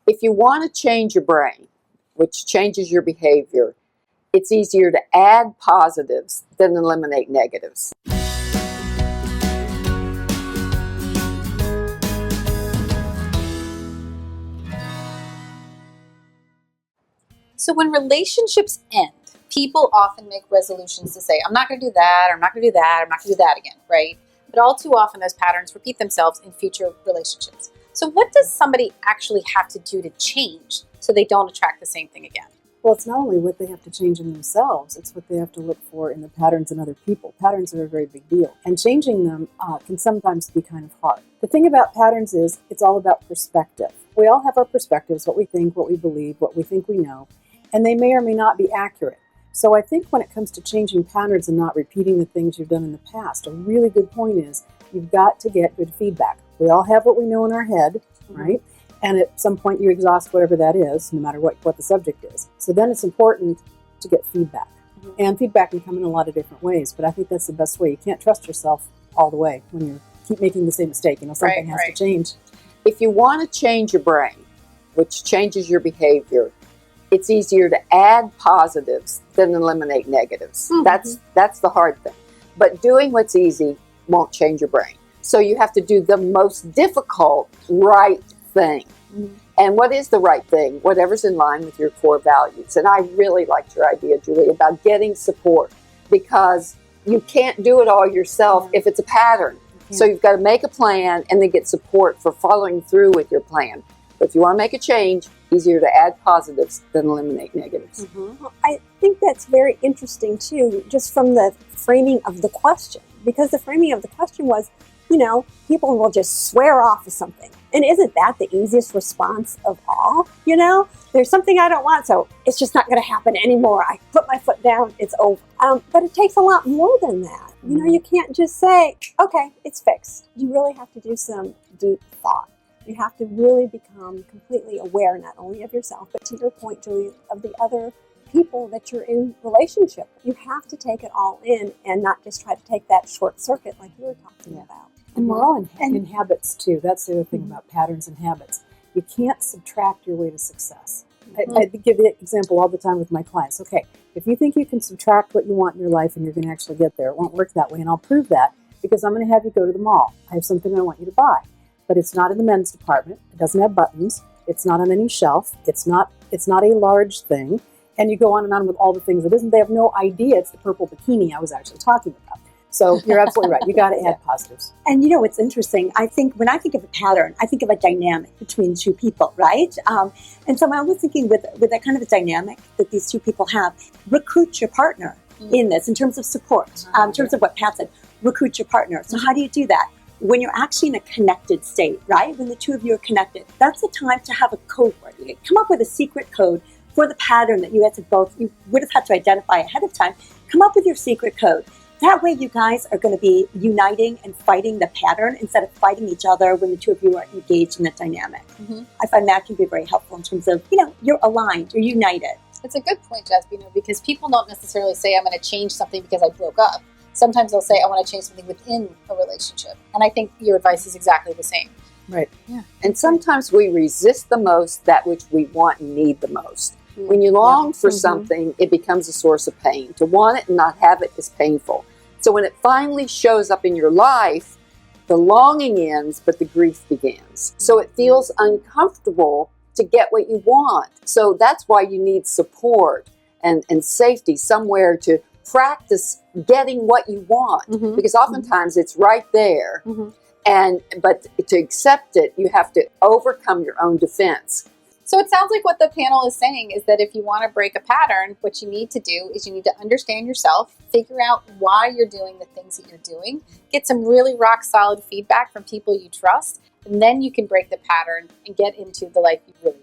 If you want to change your brain, which changes your behavior, it's easier to add positives than eliminate negatives. So when relationships end, people often make resolutions to say, I'm not going to do that, or I'm not going to do that, or I'm not going to do that again, right? But all too often those patterns repeat themselves in future relationships. So what does somebody actually have to do to change so they don't attract the same thing again? Well, it's not only what they have to change in themselves, it's what they have to look for in the patterns in other people. Patterns are a very big deal, and changing them can sometimes be kind of hard. The thing about patterns is it's all about perspective. We all have our perspectives, what we think, what we believe, what we think we know, and they may or may not be accurate. So I think when it comes to changing patterns and not repeating the things you've done in the past, a really good point is you've got to get good feedback. We all have what we know in our head, right? And at some point you exhaust whatever that is, no matter what the subject is. So then it's important to get feedback. And feedback can come in a lot of different ways, but I think that's the best way. You can't trust yourself all the way when you keep making the same mistake. Something has to change. If you want to change your brain, which changes your behavior, it's easier to add positives than eliminate negatives. That's the hard thing. But doing what's easy won't change your brain. So you have to do the most difficult right thing. And what is the right thing? Whatever's in line with your core values. And I really liked your idea, Julie, about getting support, because you can't do it all yourself if it's a pattern. So you've got to make a plan and then get support for following through with your plan. But if you want to make a change, easier to add positives than eliminate negatives. Well, I think that's very interesting too, just from the framing of the question, because the framing of the question was, people will just swear off of something. And isn't that the easiest response of all? There's something I don't want, so it's just not going to happen anymore. I put my foot down, it's over. But it takes a lot more than that. You can't just say, okay, it's fixed. You really have to do some deep thought. You have to really become completely aware, not only of yourself, but to your point, Julie, of the other people that you're in relationship. You have to take it all in and not just try to take that short circuit like you were talking about. And we're all in habits too. That's the other thing about patterns and habits. You can't subtract your way to success. I give the example all the time with my clients. Okay, if you think you can subtract what you want in your life and you're going to actually get there, it won't work that way. And I'll prove that because I'm going to have you go to the mall. I have something I want you to buy. But it's not in the men's department. It doesn't have buttons. It's not on any shelf. It's not a large thing. And you go on and on with all the things it isn't. They have no idea it's the purple bikini I was actually talking about. So you're absolutely right. You got to add positives. And what's interesting, I think when I think of a pattern, I think of a dynamic between two people, right? And so I was thinking with that kind of a dynamic that these two people have, recruit your partner in this in terms of support, in terms of what Pat said, recruit your partner. So how do you do that? When you're actually in a connected state, right? When the two of you are connected, that's the time to have a code word. You come up with a secret code for the pattern that you would have had to identify ahead of time. Come up with your secret code. That way you guys are going to be uniting and fighting the pattern instead of fighting each other when the two of you are engaged in that dynamic. I find that can be very helpful in terms of, you're aligned, you're united. It's a good point, Jess, because people don't necessarily say, I'm going to change something because I broke up. Sometimes they'll say, I want to change something within a relationship. And I think your advice is exactly the same. Right. Yeah. And sometimes we resist the most that which we want and need the most. When you long for something, it becomes a source of pain. To want it and not have it is painful. So when it finally shows up in your life, the longing ends, but the grief begins. So it feels uncomfortable to get what you want. So that's why you need support and safety, somewhere to practice getting what you want. Because oftentimes it's right there. But to accept it, you have to overcome your own defense. So it sounds like what the panel is saying is that if you want to break a pattern, what you need to do is you need to understand yourself, figure out why you're doing the things that you're doing, get some really rock solid feedback from people you trust, and then you can break the pattern and get into the life you really